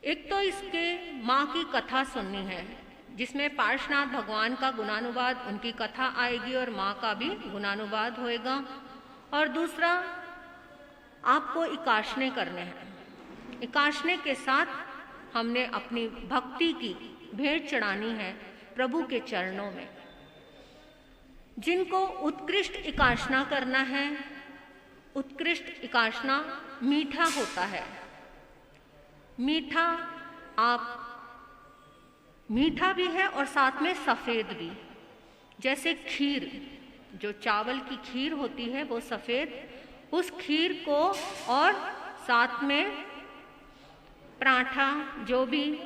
एक तो इसके माँ की कथा सुननी है, जिसमें पार्श्वनाथ भगवान का गुणानुवाद, उनकी कथा आएगी और माँ का भी गुणानुवाद होएगा। और दूसरा, आपको इकाशने करने हैं। इकाशने के साथ हमने अपनी भक्ति की भेंट चढ़ानी है प्रभु के चरणों में। जिनको उत्कृष्ट इकाशना करना है, उत्कृष्ट इकाशना मीठा होता है। मीठा मीठा भी है और साथ में सफ़ेद भी। जैसे खीर, जो चावल की खीर होती है वो सफ़ेद, उस खीर को और साथ में पराठा, जो भी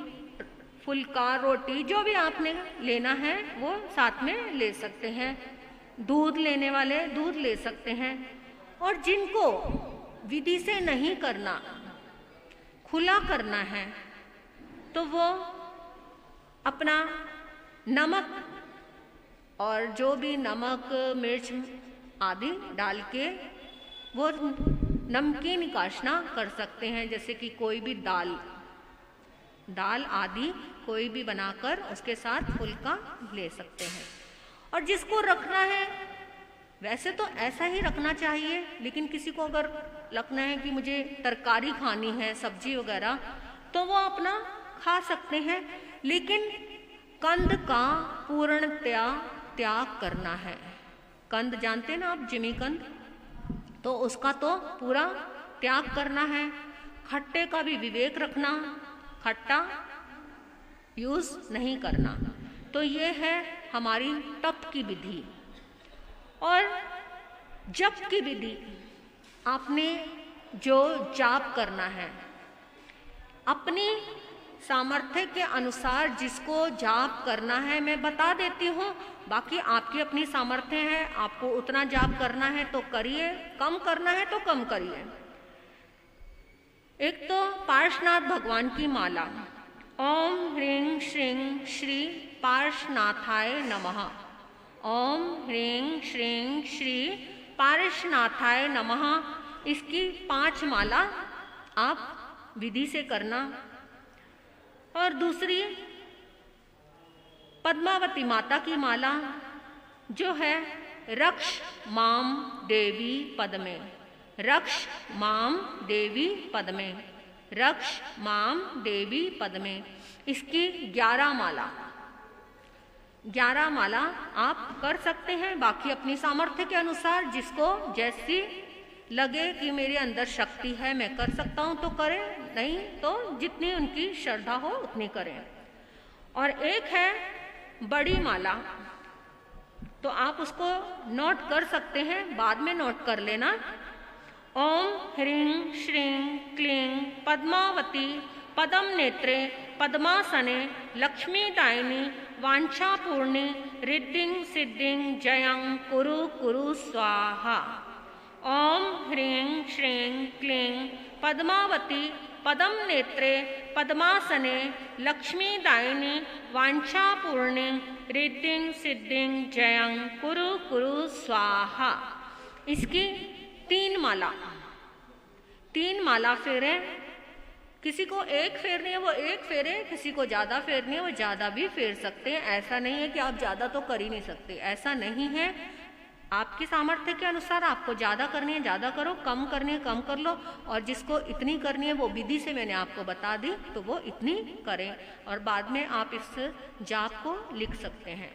फुल्का, रोटी, जो भी आपने लेना है वो साथ में ले सकते हैं। दूध लेने वाले दूध ले सकते हैं। और जिनको विधि से नहीं करना, खुला करना है, तो वो अपना नमक और जो भी नमक, मिर्च आदि डाल के वो नमकीन इकाशना कर सकते हैं। जैसे कि कोई भी दाल आदि कोई भी बनाकर उसके साथ फुल्का ले सकते हैं। और जिसको रखना है, वैसे तो ऐसा ही रखना चाहिए, लेकिन किसी को अगर लगना है कि मुझे तरकारी खानी है, सब्जी वगैरह, तो वो अपना खा सकते हैं। लेकिन कंद का पूर्णतया त्याग करना है। कंद जानते हैं ना आप, जिमीकंद, तो उसका तो पूरा त्याग करना है। खट्टे का भी विवेक रखना, खट्टा यूज नहीं करना। तो ये है हमारी तप की विधि। और जप की विधि, आपने जो जाप करना है अपनी सामर्थ्य के अनुसार, जिसको जाप करना है मैं बता देती हूँ। बाकी आपकी अपनी सामर्थ्य है, आपको उतना जाप करना है तो करिए, कम करना है तो कम करिए। एक तो पार्श्वनाथ भगवान की माला, ओम ह्रीं श्रीं श्री पार्श्वनाथाय नमः। ओम ह्रीं श्रीं श्री पार्श्वनाथाय नमः। इसकी 5 माला आप विधि से करना। और दूसरी, पद्मावती माता की माला, जो है रक्ष माम देवी पद्मे, रक्ष माम देवी पद्मे, रक्ष माम देवी पद्मे। इसकी 11 माला आप कर सकते हैं। बाकी अपनी सामर्थ्य के अनुसार, जिसको जैसी लगे कि मेरे अंदर शक्ति है, मैं कर सकता हूँ तो करें, नहीं तो जितनी उनकी श्रद्धा हो उतनी करें। और एक है बड़ी माला, तो आप उसको नोट कर सकते हैं, बाद में नोट कर लेना। ओम ह्रीं श्रीं क्लीं पद्मावती पदम नेत्रे पद्मासने लक्ष्मीदायिनी वांछापूर्णी रिद्धिं सिद्धिं जयं कुरु कुरु स्वाहा। ओम ह्रीं श्रीं क्लीं पद्मावती पदम नेत्रे पद्मासने लक्ष्मीदायिनी वांछापूर्णी रिद्धिं सिद्धिं जयं कुरु कुरु स्वाहा। इसकी 3 माला फेरे। किसी को एक फेरनी है वो एक फेरे, किसी को ज़्यादा फेरनी है वो ज़्यादा भी फेर सकते हैं। ऐसा नहीं है कि आप ज़्यादा तो कर ही नहीं सकते, ऐसा नहीं है। आपकी सामर्थ्य के अनुसार आपको ज़्यादा करनी है ज़्यादा करो, कम करनी है कम कर लो। और जिसको इतनी करनी है वो विधि से मैंने आपको बता दी, तो वो इतनी करें। और बाद में आप इस जाप को लिख सकते हैं।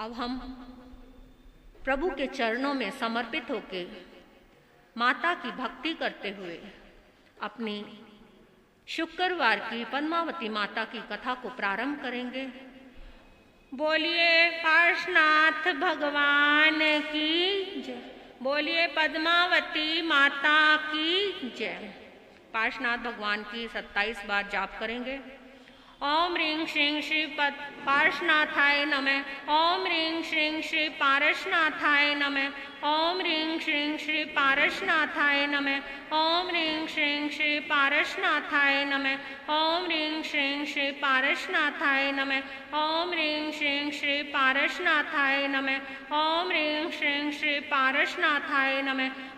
अब हम प्रभु के चरणों में समर्पित होकर माता की भक्ति करते हुए अपनी शुक्रवार की पद्मावती माता की कथा को प्रारंभ करेंगे। बोलिए पार्श्वनाथ भगवान की जय, बोलिए पद्मावती माता की जय। पार्श्वनाथ भगवान की 27 बार जाप करेंगे। ओम ह्रीं श्रीं श्री पार्श्वनाथाय नमः। ओम ह्रीं श्रीं श्री पार्श्वनाथाय नमः। ओम ह्रीं श्रीं श्री पार्श्वनाथाय नमः। ओम ह्रीं श्रीं श्री पार्श्वनाथाय नमः। ओम ह्रीं श्रीं श्री पार्श्वनाथाय नमः। ओम ह्रीं श्रीं श्री पार्श्वनाथाय नमः। ओम ह्रीं श्रीं श्री पार्श्वनाथाय नमः।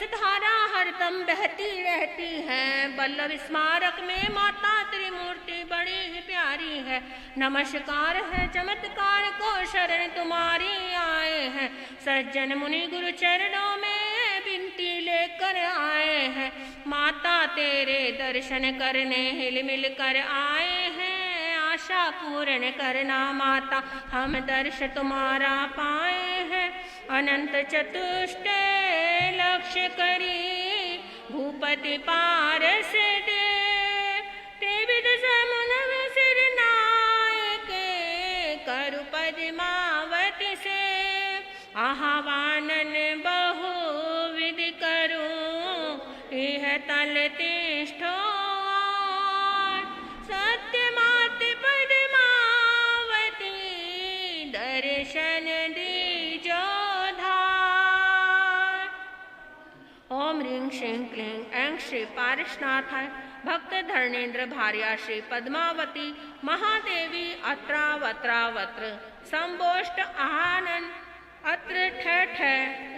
इस धारा हरदम बहती रहती है। वल्लभ स्मारक में माता त्रिमूर्ति बड़ी ही प्यारी है। नमस्कार है चमत्कार को शरण तुम्हारी आए हैं। सज्जन मुनि गुरु चरणों में विनती लेकर आए हैं। माता तेरे दर्शन करने हिल मिल कर आए हैं। आशा पूर्ण करना माता हम दर्श तुम्हारा पाए हैं। अनंत चतुष्टय लक्ष्य करी भूपति पारस दे। त्रिविध समुन सिर नायके करु पद्मावती से। आह्वानन बहुविध करूं इह तल तिष्ठो। सत्यमात पद्मावती दर्शन दीजो धार। ओम ह्रीं श्रीं क्लीं ऐं श्री पारसनाथाय भक्त धर्णेन्द्र भार्या श्री पद्मावती महादेवी अत्रावत्रावत्र संबोष्ट आनन अत्र ठठ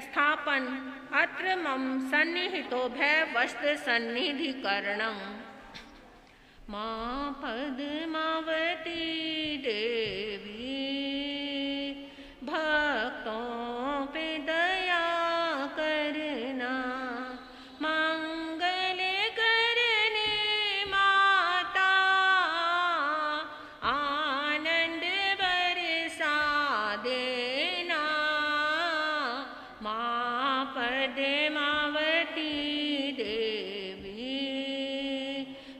स्थापन अत्र मम सन्निहितो भय वस्त्र सन्निधिकरणं। मां पद्मावती देवी भक्तों पे दया करना। मंगल करने माता आनंद बरसा देना। मां पद्मावती देवी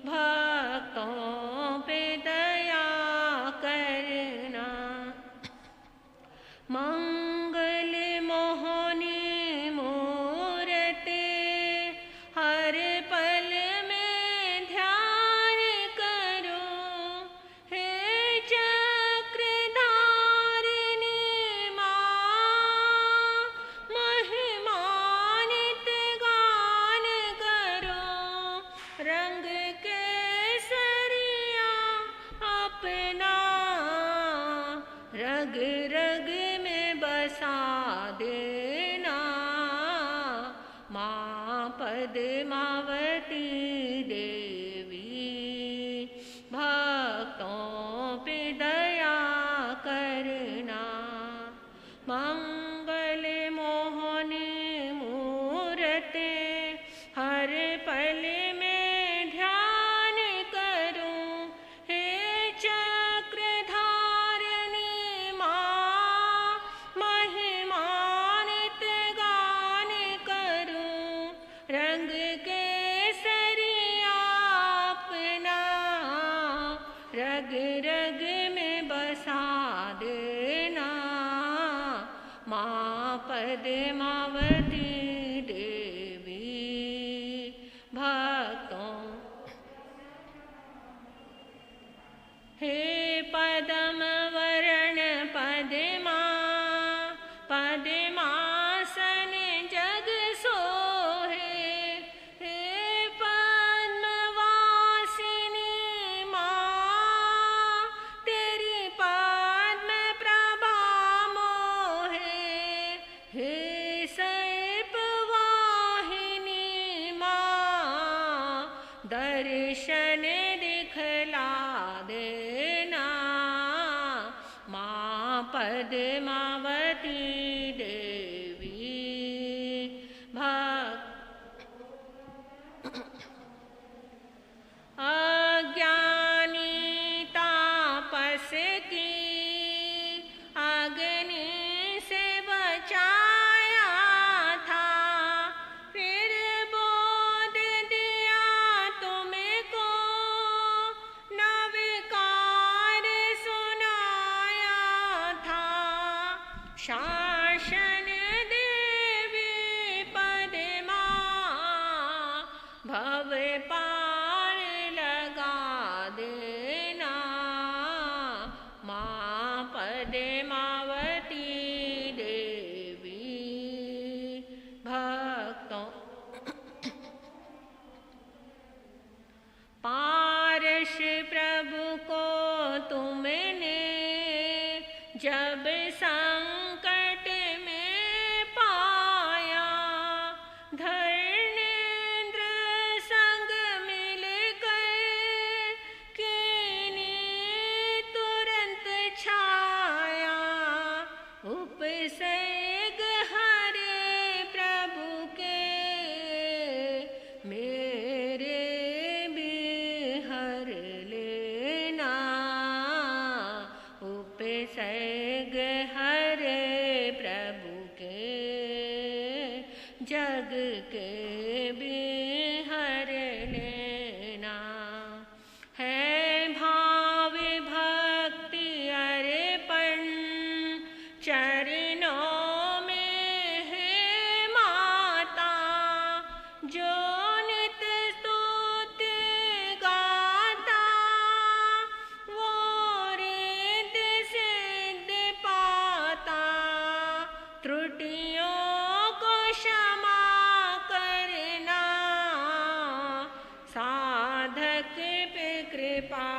भक्तों पे दया करना। मंगल मोहनी मूर्ते हर पल में ध्यान करूं। हे चक्रधारिणी मां महिमानित गान करूं। रंग केसरिया अपना रग रग में बसा देना। मां पद्मावती देवी भक्तों पे दया करना। मंगल मोहनी मूर्ते हर पल में ध्यान करूं। हे चक्रधारिणी मां महिमानित गान करूं। रंग केसरिया अपना रग रग में बसा देना। मां पद्मावती देवी भक्तों। हे पद्म वरण पद्मा पद्मासन जग सोहे। हे पद्मवासिनी मां तेरी पद्म प्रभा मोहे। हे सर्पवाहिनी मां दर्शन दिखला देना। मां पद्मावती देवी भक्त। अज्ञानी तापस की अग्नि से बचाया था। फिर बोध दिया तुमको नवकार सुनाया था। शासन देवी पद्मा भव पार लगा देना। मां पद्मावती देवी भक्तों। पारस प्रभु को तुमने जब संकट में पाया। धर जग के बिहर लेना। है भाव भक्ति अर्पण चरणों में है माता, जो नित स्तुति गाता वो रिद्धि सिद्धि पाता। त्रुटियों को क्षमा करना साधक पे कृपा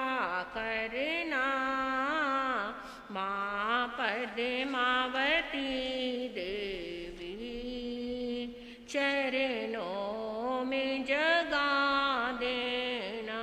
करना। माँ पद्मावती देवी चरणों में जगा देना।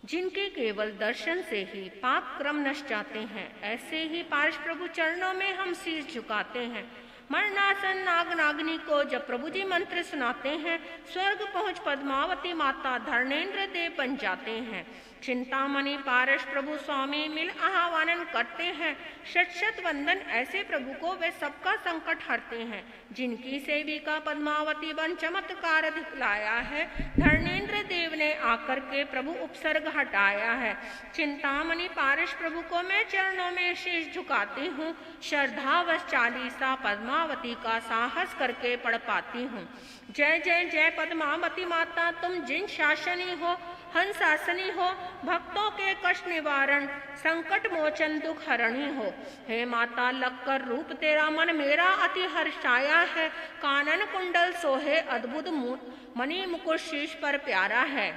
जिनके केवल दर्शन से ही पाप क्रम नष्ट जाते हैं, ऐसे ही पारस प्रभु चरणों में हम शीश झुकाते हैं। मरणासन नाग नागनी को जब प्रभु जी मंत्र सुनाते हैं, स्वर्ग पहुंच पद्मावती माता धर्मेंद्र देव बन जाते हैं। चिंतामणि पारस प्रभु स्वामी मिल आह्वान करते हैं। शत शत वंदन ऐसे प्रभु को, वे सबका संकट हरते हैं। जिनकी सेविका पद्मावती बन चमत्कार दिखलाया है, धर्मेंद्र देव ने आकर के प्रभु उपसर्ग हटाया है। चिंतामणि पारस प्रभु को मैं चरणों में शीश झुकाती हूँ। श्रद्धावश चालीसा पद्मावती का साहस करके पढ़ पाती हूँ। जय जय जय पद्मावती माता, तुम जिन शासनी हो, हंसासनी हो, भक्तों के कष्ट निवारण, संकट मोचन, दुख हरणी हो। हे माता, लगकर रूप तेरा मन मेरा अति हर्षाया है। कानन कुंडल सोहे अद्भुत मणि मुकुट शीश पर प्यारा है।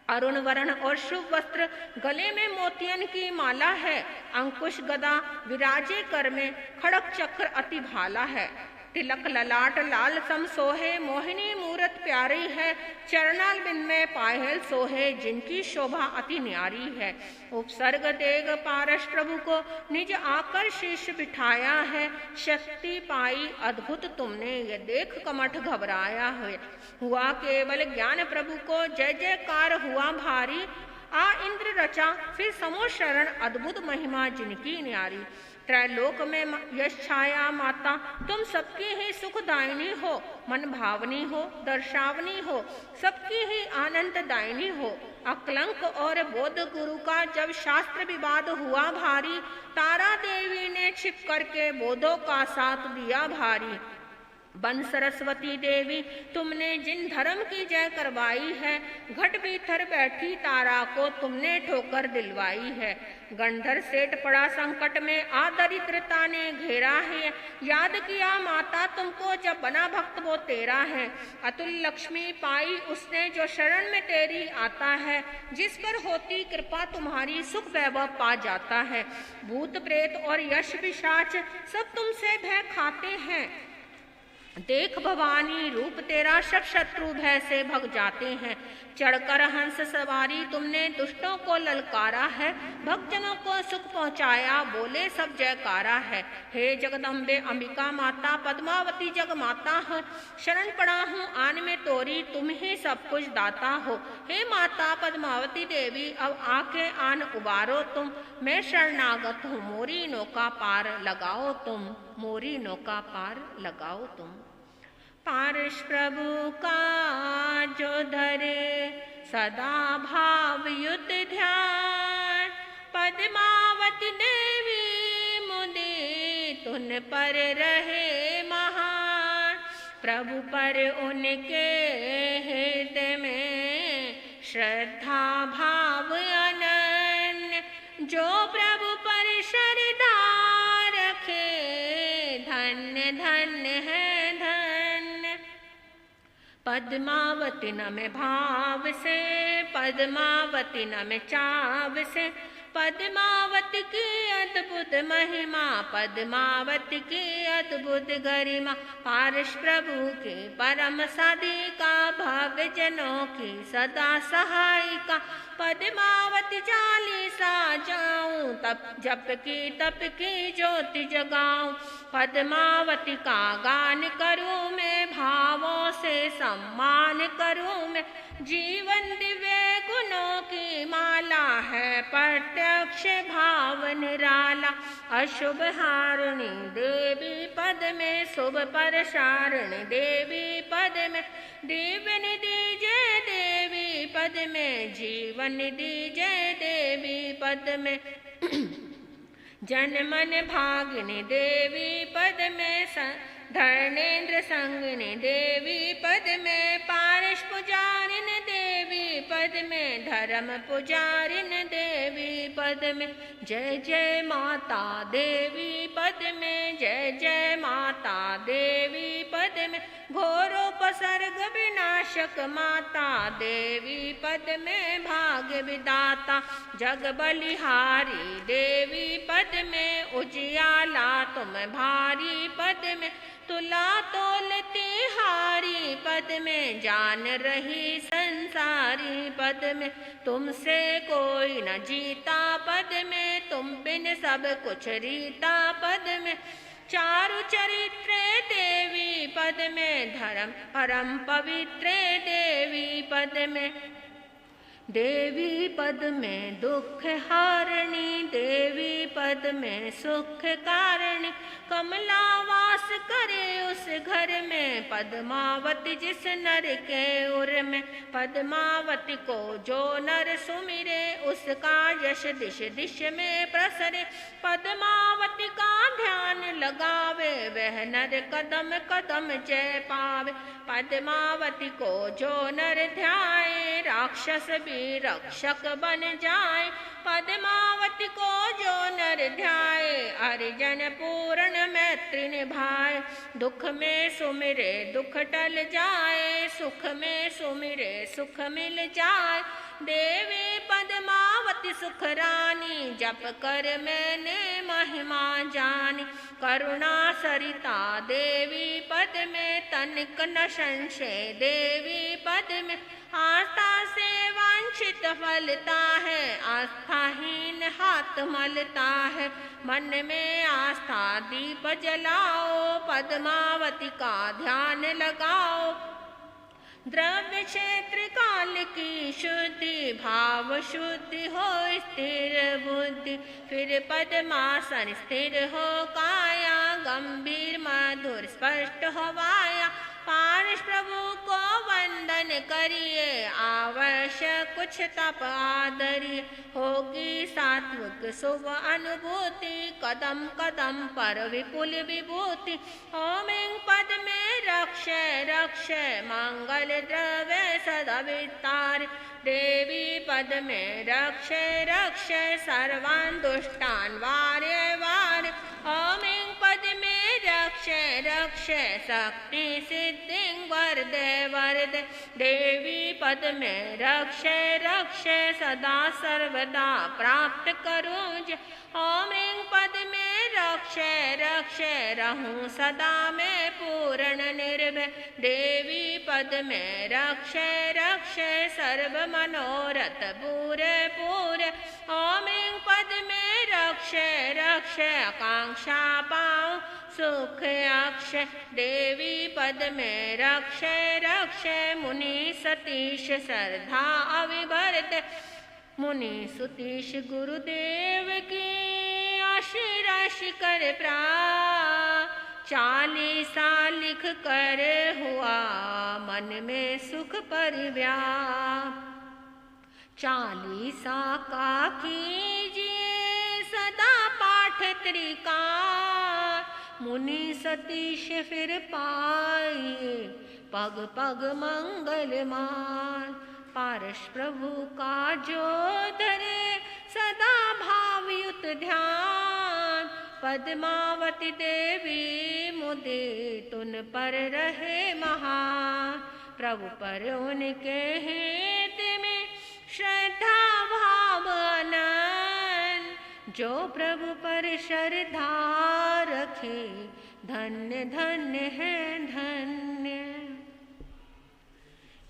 अरुण वर्ण और शुभ वस्त्र, गले में मोतियन की माला है। अंकुश गदा विराजे कर में, खड़क चक्र अति भाला है। तिलक ललाट लाल सम सोहे, मोहिनी मूरत प्यारी है। चरणाल बिंद में पायल सोहे, जिनकी शोभा अति न्यारी है। उपसर्ग देग पारस प्रभु को निज आकर शीश बिठाया है। शक्ति पाई अद्भुत तुमने, ये देख कमठ घबराया है। हुआ केवल ज्ञान प्रभु को, जय जयकार हुआ भारी। आ इंद्र रचा फिर समो शरण, अद्भुत महिमा जिनकी न्यारी। त्रैलोक में यश छाया माता, तुम सबकी ही सुखदायिनी हो। मन भावनी हो, दर्शावनी हो, सबकी ही आनंद दायिनी हो। अकलंक और बोध गुरु का जब शास्त्र विवाद हुआ भारी, तारा देवी ने छिप करके बोधों का साथ दिया भारी। बन सरस्वती देवी, तुमने जिन धर्म की जय करवाई है, घट भीतर बैठी तारा को तुमने ठोकर दिलवाई है। गंधर सेठ पड़ा संकट में, आदरिद्रता ने घेरा है। याद किया माता तुमको, जब बना भक्त वो तेरा है। अतुल लक्ष्मी पाई उसने, जो शरण में तेरी आता है। जिस पर होती कृपा तुम्हारी, सुख वैभव पा जाता है। भूत प्रेत और यश पिशाच सब तुमसे भय खाते हैं। देख भवानी रूप तेरा, सब शत्रु भय से भग जाते हैं। चढ़कर हंस सवारी तुमने दुष्टों को ललकारा है। भक्तजनों को सुख पहुँचाया, बोले सब जयकारा है। हे जगदम्बे अंबिका माता, पद्मावती जग माता हो। शरण पड़ा हूँ आन में तोरी, तुम ही सब कुछ दाता हो। हे माता पद्मावती देवी, अब आके आन उबारो तुम। मैं शरणागत हूँ, मोरी नौका पार लगाओ तुम। मोरी नौका पार लगाओ तुम। पारस प्रभु का जो धरे सदा भाव युत ध्यान, पद्मावती देवी मुदे तुन पर रहे महान। प्रभु पर उनके हृदय में श्रद्धा भाव अनन्य, जो प्रभु पर श्रद्धा रखे धन्य धन्य है धन्य। पद्मावती नम भाव से, पद्मावती नम चाव से। पद्मावती की अद्भुत महिमा, पद्मावती की अद्भुत गरिमा। पारस प्रभु के परम साधिका, भव्य जनों की सदा सहायिका। पद्मावती चालीसा जाऊं, तप जप की ज्योति जगाऊं। पद्मावती का गान करूं मैं भावों से सम्मान करूं मैं। जीवन दिव्य गुणों की माला है, प्रत्यक्ष भाव निराला। अशुभ हारिणी देवी पद में, शुभ प्रसारिणी देवी पद में, जीवन दीजय देवी पद में, जीवन दीजय देवी पद में। जन मन भागिनी देवी पद में, धर्मेंद्र संगिनी देवी पद में, पारस पुजारिन देवी पद में, धर्म पुजारिन देवी पद में। जय जय माता देवी पद में, जय जय माता देवी पद में, घोरोपसर्ग विनाशक माता देवी पद में, भाग्य विदाता जग बलिहारी देवी पद में, उजियाला तुम भारी पद में, तुला तोलती हारी पद में, जान रही संसारी पद में, तुमसे कोई न जीता पद में, तुम बिन सब कुछ रीता पद में। चारु चरित्र देवी पद में, धर्म परम पवित्र देवी पद में, देवी पद में दुख हारिणी देवी पद में, सुख कारिणी कमला वास करे उस घर में, पद्मावती जिस नर के उर में, पद्मावती को जो नर सुमिरे उसका यश दिश दिश में प्रसरे, पद्मावती का ध्यान लगावे वह नर कदम कदम जय पावे, पद्मावती को जो नर ध्याए राक्षस भी रक्षक बन जाए, पद्मावती को जो नर ध्याए हरिजन पूर्ण मैत्री निभाए, दुख में सुमिरे दुख टल जाए, सुख में सुमिरे सुख मिल जाए, देवी पद्मावती सुख रानी जप कर मैंने महिमा जानी, करुणा सरिता देवी पद में, तनिक न संशय देवी पद में, आस्था से वांछित फलता है, आस्थाहीन हाथ मलता है, मन में आस्था दीप जलाओ, पद्मावती का ध्यान लगाओ, द्रव्य क्षेत्र काल की शुद्धि भाव शुद्धि हो स्थिर बुद्धि, फिर पद्मासन स्थिर हो काया, गंभीर मधुर स्पष्ट हो वाया, पारस प्रभु को वंदन करिए, आवश्यक कुछ तप आदरिए, होगी सात्विक शुभ अनुभूति, कदम कदम पर विपुल विभूति, ओम ऐं पद में रक्षय रक्षय मंगल द्रव्य सदा वितार, देवी पद में रक्षय रक्षय सर्वान् दुष्टान् वार्य वार्य, ओम ऐं पद में रक्षय रक्षय शक्ति सिद्धिं वरदे वरदे, देवी पद में रक्षय रक्षय सदा सर्वदा प्राप्त करूं जय, ओम ऐं पद में रक्षय रक्षय रहूं सदा मैं पूर्ण निर्भय, देवी पद में रक्षय रक्षय सर्व मनोरथ पूरे पूरे, ओम ऐं पद में रक्षय रक्षय आकांक्षा पाऊं सुख अक्षय, देवी पद में रक्षय रक्षय मुनि सतीश श्रद्धा अविभरत, मुनि सुतीश गुरुदेव की आशीर्ष कर प्रा, चालीसा लिख कर हुआ मन में सुख परिव्याप, चालीसा का कीजिए सदा पाठ त्रिकाल, मुनि सतीश फिर पाइए पग पग मंगलमान, पारस प्रभु का जो धरे सदा भावयुत ध्यान, पद्मावती देवी मुदे तुन पर रहे महान, प्रभु पर उनके हित में श्रद्धा भाव अनंत, जो प्रभु पर श्रद्धा रखे धन्य धन्य है धन्य।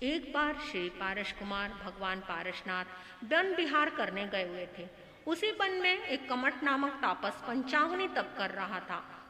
एक बार श्री पारस कुमार भगवान पारसनाथ वन विहार करने गए हुए थे। उसी वन में एक कमट नामक तापस पंचाग्नि तप कर रहा था।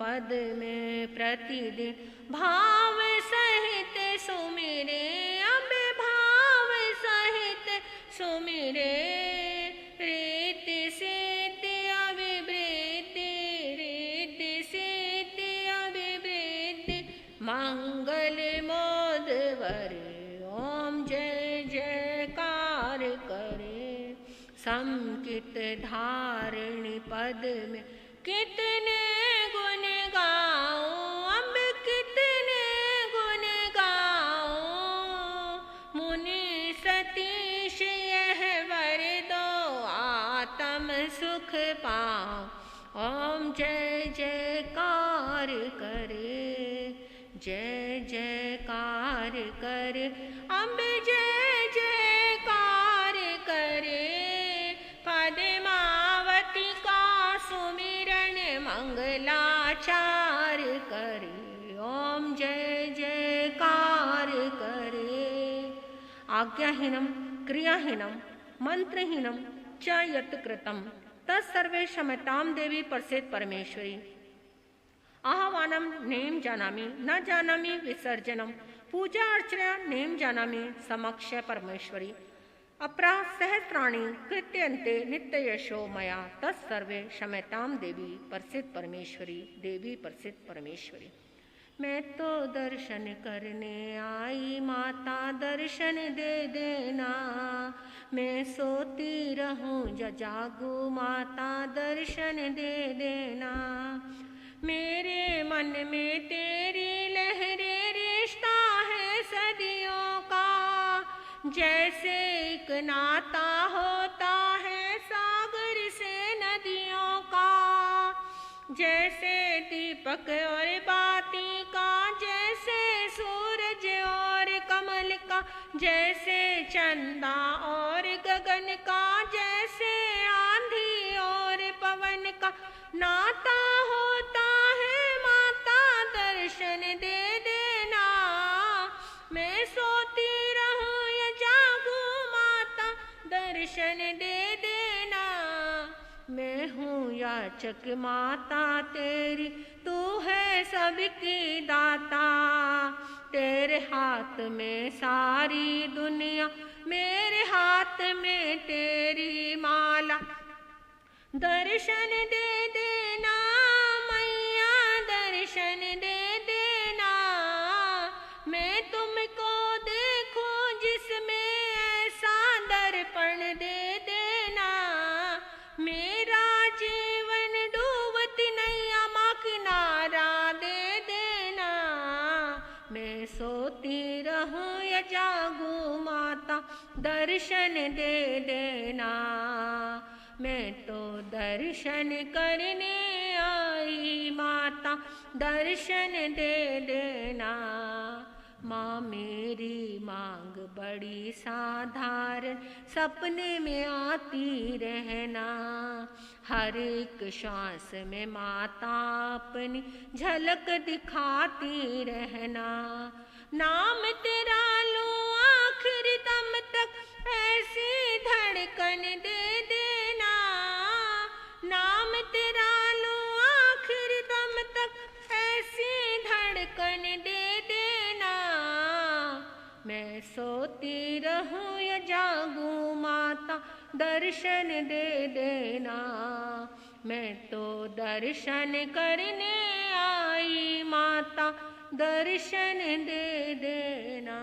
पद में प्रतिदिन भाव सहित सुमिरे, अब भाव सहित सुमिरे। रीति सीति अभिवृद्धि, रीति सीति अभिवृद्धि, मंगल मोद वरे, ओम जय जयकार करे। संकित धारिणी पद में कितने गुण गाऊं, अब कितने गुण गाऊं। मुनि सतीश यह वर दो, आत्म सुख पाऊं। ओम जय जयकार करे, जय जयकार करे, अब जय जयकार करे। पद्मावती का सुमिरन मंगलाचार करे, ओम जय जयकार करे। आज्ञाहीनम क्रियाहीनम मंत्रहीनम च यत् कृतम तत्सर्वे क्षम्यतां देवी प्रसीद परमेश्वरी। आह्वानम नेम जानामि, न जानामि विसर्जनम, पूजा अर्चना नेम जानामि, समक्ष परमेश्वरी। अपरा सहस्राणि कृत्यन्ते नित्य यशो मया, तत्सर्वे क्षम्यतां देवी प्रसीद परमेश्वरी, देवी प्रसीद परमेश्वरी। मैं तो दर्शन करने आई माता, दर्शन दे देना। मैं सोती रहूं या जागूं माता, दर्शन दे देना। मेरे मन में तेरी लहरे, रिश्ता है सदियों का। जैसे एक नाता होता है सागर से नदियों का। जैसे दीपक और बाती का, जैसे सूरज और कमल का। जैसे चंदा और गगन का, जैसे आंधी और पवन का। नाता होता है माता, दर्शन दे देना। मैं सोती रहूं या जागूं माता, दर्शन दे देना। मैं हूँ याचक माता तेरी, तू है सबकी दाता। तेरे हाथ में सारी दुनिया, मेरे हाथ में तेरी माला। दर्शन दे देना मैया, दर्शन दे देना। मैं तुमको देखूं जिसमें ऐसा दर्पण दे देना। मेरा जीवन डूबती नैया माँ किनारा दे देना। मैं सोती रहूं या जागूं माता, दर्शन दे देना। मैं तो दर्शन करने आई माता, दर्शन दे देना। माँ मेरी मांग बड़ी साधारण, सपने में आती रहना। हर एक श्वास में माता अपनी झलक दिखाती रहना। नाम तेरा लूं आखिर दम तक, ऐसी धड़कन दे देना। नाम तेरा लूं आखिर दम तक, ऐसी धड़कन दे देना। मैं सोती रहूं या जागूं माता, दर्शन दे देना। मैं तो दर्शन करने आई माता, दर्शन दे देना।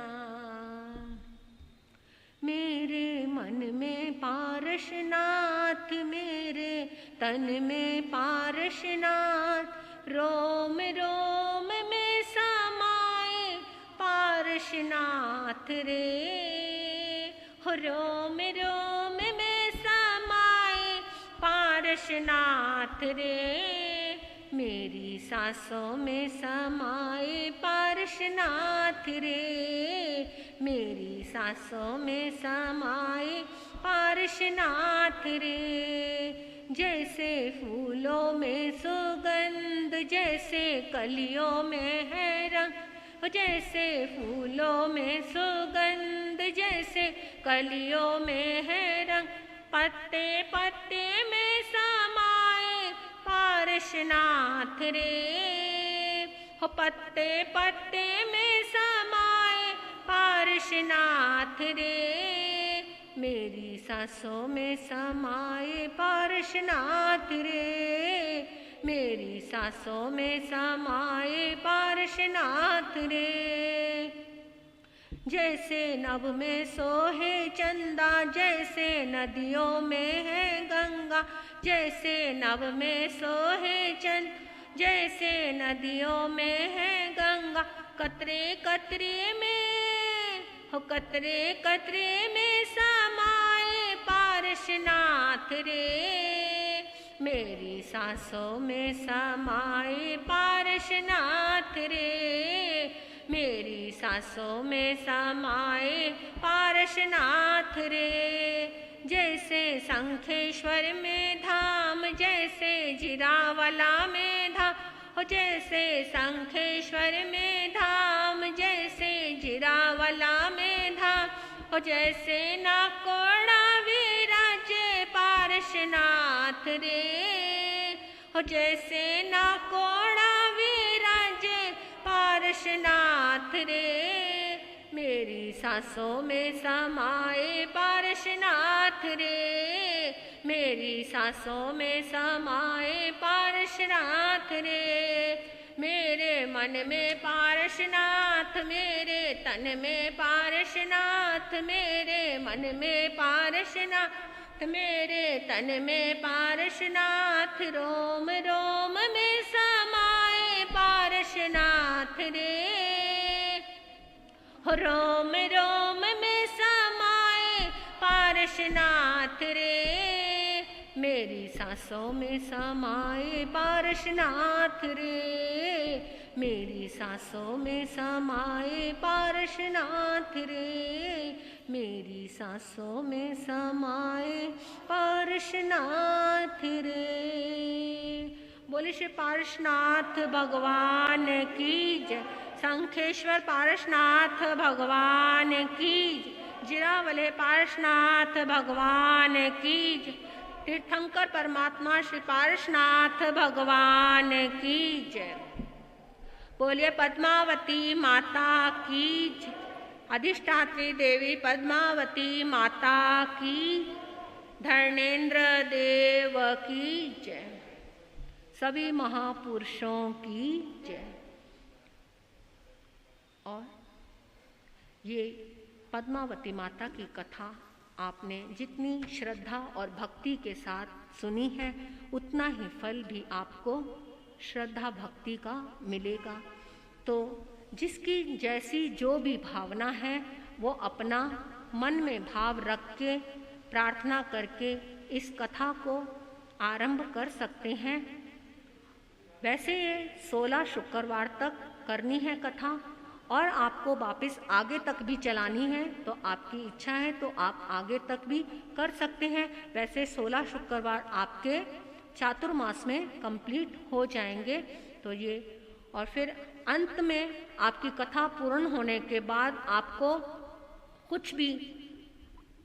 मेरे मन में पारसनाथ, मेरे तन में पारसनाथ। रोम रोम में समाए पारसनाथ रे। हो रोम रोम में समाए पारसनाथ रे। मेरी सांसों में समाए पारसनाथ रे। मेरी सांसों में समाए पारसनाथ रे। जैसे फूलों में सुगंध, जैसे कलियों में है रंग। जैसे फूलों में सुगंध, जैसे कलियों में है रंग। पत्ते पत्ते में समाए पार पारसनाथ रे, हो पत्ते पत्ते में समाए पारसनाथ रे, मेरी सांसों में समाए पारसनाथ रे, मेरी सांसों में समाए पारसनाथ रे। जैसे नभ में सोहे चंदा, जैसे नदियों में है गंगा, जैसे नभ में सोहे चंद, जैसे नदियों में है गंगा, कतरे कतरे में, हो कतरे कतरे में समाए पारसनाथ रे, मेरी सांसों में समाए पारसनाथ रे, मेरी सांसों में समाए पारसनाथ रे। जैसे शंखेश्वर में धाम, जैसे जिरावला में धाम, हो जैसे शंखेश्वर में धाम, जैसे जिरावला में धाम, हो जैसे नाकोड़ा विराजे पारसनाथ रे, हो जैसे नाकोड़ा विराजे पारसनाथ रे, मेरी सांसों में समाए पारसनाथ रे, मेरी सांसों में समाए पारसनाथ रे। मेरे मन में पारसनाथ, मेरे तन में पारसनाथ, मेरे मन में पारसनाथ, मेरे तन में पारसनाथ, रोम रोम में समाए पारसनाथ रे, रोम रोम में समाए पारसनाथ रे, मेरी सांसों में समाए पारसनाथ रे, मेरी सांसों में समाए पारसनाथ रे, मेरी सांसों में समाए पारसनाथ रे। बोले श्री पारसनाथ भगवान की जय। शंखेश्वर पारसनाथ भगवान की जय। जिरावले पारसनाथ भगवान की जय। तीर्थंकर परमात्मा श्री पारसनाथ भगवान की जय। बोलिए पद्मावती माता की जय। अधिष्ठात्री देवी पद्मावती माता की, धर्मेंद्र देव की जय। सभी महापुरुषों की जय। और ये पद्मावती माता की कथा आपने जितनी श्रद्धा और भक्ति के साथ सुनी है, उतना ही फल भी आपको श्रद्धा भक्ति का मिलेगा। तो जिसकी जैसी जो भी भावना है, वो अपना मन में भाव रख के प्रार्थना करके इस कथा को आरंभ कर सकते हैं। वैसे ये 16 शुक्रवार तक करनी है कथा, और आपको वापस आगे तक भी चलानी है, तो आपकी इच्छा है तो आप आगे तक भी कर सकते हैं। वैसे 16 शुक्रवार आपके चातुर्मास में कंप्लीट हो जाएंगे। तो ये, और फिर अंत में आपकी कथा पूर्ण होने के बाद आपको कुछ भी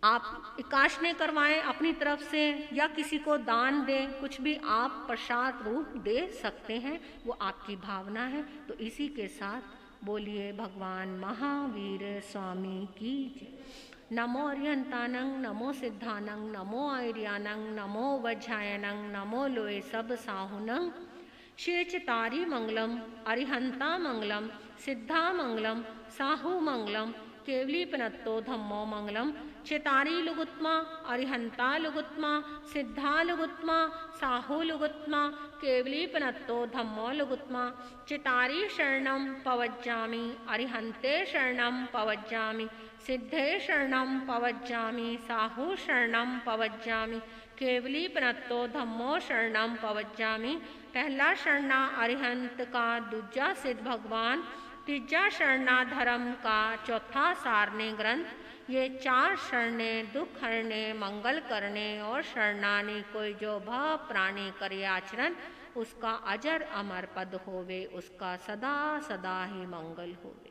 आप एकाशने करवाएं अपनी तरफ से, या किसी को दान दें, कुछ भी आप प्रसाद रूप दे सकते हैं, वो आपकी भावना है। तो इसी के साथ बोलिए भगवान महावीर स्वामी की जय। नमो अर्यंतानंग, नमो सिद्धानंग, नमो आर्यानंग, नमो वज्रायनंग, नमो लोए सब साहुनंग। शेचतारी मंगलम, अरिहंता मंगलम, सिद्धा मंगलम, साहु मंगलम, केवली पनत्तो धम्मो मंगलम। चेतारी लुगुत्मा, अरिहंता लुगुत्मा, सिद्धा लुगुत्मा, साहु लुगुत्मा, केवली पनत्तो धम्मो लुगुत्मा। चितारी शरणं पवज्जामि, अरिहंते शरणं पवज्जामि, सिद्धे शरणं पवज्जामि, साहु शरणं पवज्जामि, केवली पनत्तो धम्मो शरणं पवज्जामि। पहला शरणा अरिहंत का, दूजा सिद्ध भगवान, तीजा शरणा धर्म का, चौथा सारने ग्रंथ। ये 4 शरणे दुख हरने, मंगल करने और शरणाने कोई जो भाव प्राणी करे आचरण, उसका अजर अमर पद होवे, उसका सदा सदा ही मंगल होवे।